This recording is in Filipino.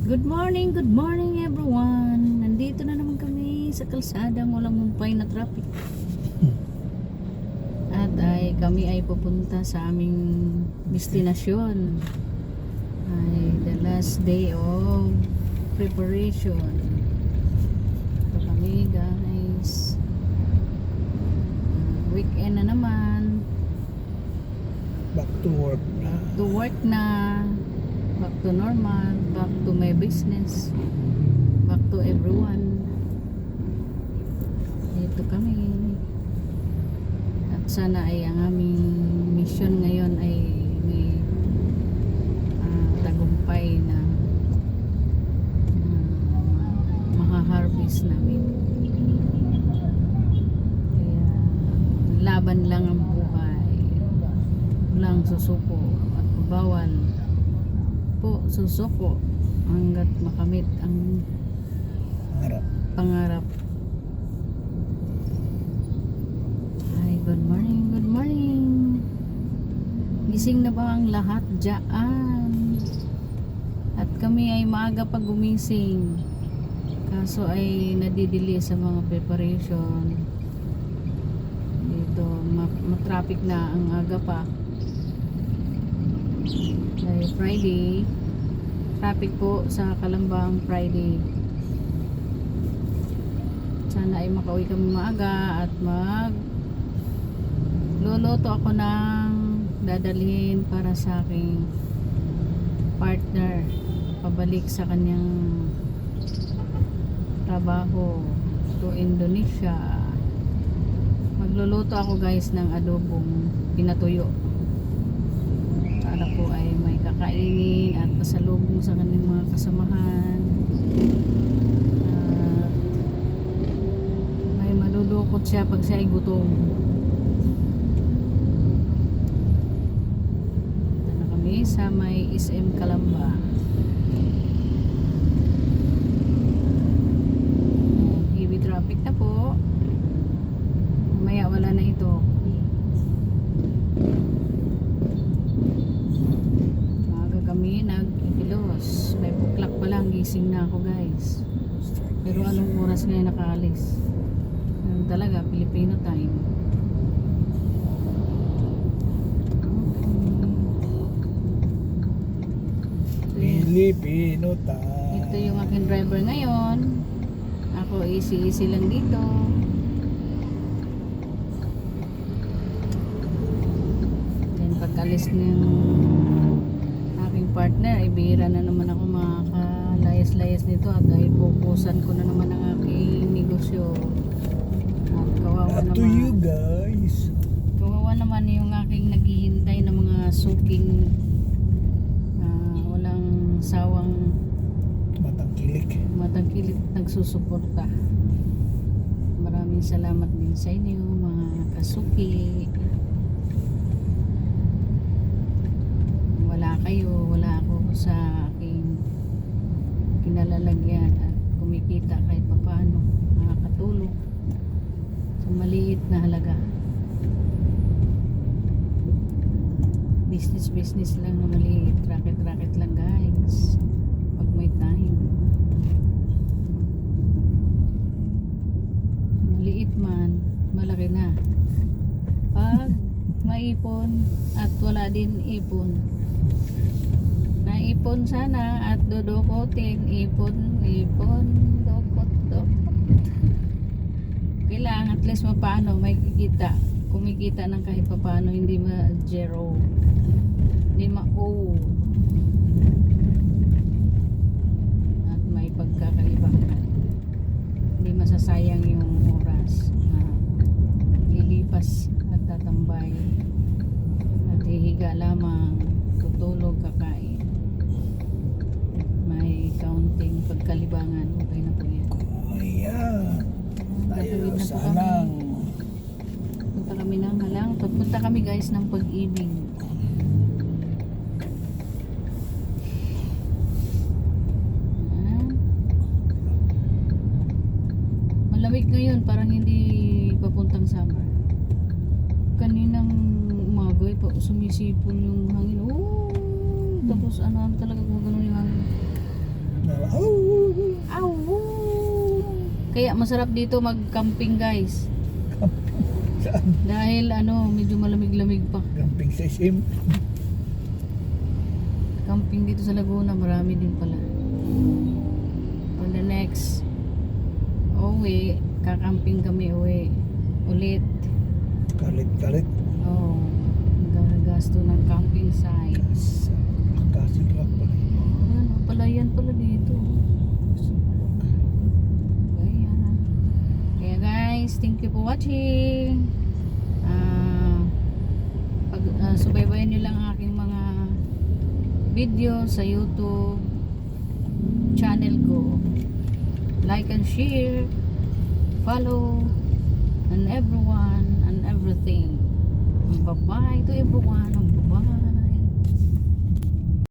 Good morning everyone. Nandito na naman kami sa kalsadang walang mumpay na traffic. At kami ay pupunta sa aming destinasyon. Ay the last day of preparation. Ito kami guys. Weekend na naman. Back to work na. To work na. Back to normal, back to my business, back to everyone. Dito kami. At sana ay ang aming mission ngayon ay may tagumpay na maha-harvest namin. Kaya laban lang ang buhay. Walang susuko at bawal po susuko hanggat makamit ang pangarap. Ay, good morning. Gising na ba ang lahat dyan? At kami ay maaga pa gumising. Kaso ay nadidili sa mga preparation. Dito, matraffic na ang aga pa. Dahil Friday, traffic po sa Kalambang Friday. Sana ay makauwi kami maaga at luluto ako ng dadalhin para sa aking partner pabalik sa kanyang trabaho to Indonesia. Magluluto ako guys ng adobong pinatuyo para po ay may kakainin at pasalubong sa kanyang mga kasamahan. May malulukot siya pag siya ay gutom. Ito na kami sa may SM Kalamba. Heavy traffic na po. Mamaya wala na ito. Kami nagkikilos. May buklak pa lang, gising na ako guys. Pero anong oras ngayon nakaalis? Ganun talaga, Filipino time. Filipino time. Ito yung aking driver ngayon. Ako easy lang dito. Then pag-alis ng partner, ay bihira na naman ako makakalayas-layas nito at ay pupusan ko na naman ang aking negosyo. At kawawa Up naman. to you guys. Kawawa naman yung aking naghihintay ng mga suking walang sawang matangkilik nagsusuporta. Maraming salamat din sa inyo mga kasuki. Wala kayo, wala ako sa aking kinalalagyan at kumikita kahit papaano nakakatulong sa maliit na halaga. Business lang na maliit, racket lang guys pag may time. Maliit man, malaki na pag maipon at wala din ipon. Naipon sana at dudukotin. Ipon, dukot. Kailangan at least mapaano may kumikita ng kahit papaano, hindi ma-zero, hindi ma-o at may pagkakalibangan, hindi masasayang yung oras na lilipas at tatambay at hihiga lamang, tutulog, kakain. May counting pagkalibangan, okay na po yan. Ayan. Tatawid na po Sa kami. Halang. Punta kami ng Halang. Punta kami guys ng Pag-ibig. Malamig ngayon, parang hindi papuntang summer. Kaninang umaga pa sumisipon yung hangin. Tapos ano talaga kung ganun yung hangin. Oh! Aw! Kaya masarap dito mag-camping guys. Saan? Dahil medyo malamig-lamig pa. Camping sa SM. Camping dito sa Laguna, marami din pala. On the next uwi, kakamping kami ulit. Kalit-kalit. Oh, gagasto ng camping site. Kasilak pala. Palayan pala dito. Kaya guys, thank you for watching. Subaybayan nyo lang ang aking mga video sa YouTube channel ko. Like and share, follow, and everyone and everything. Bye-bye to everyone. Bye-bye.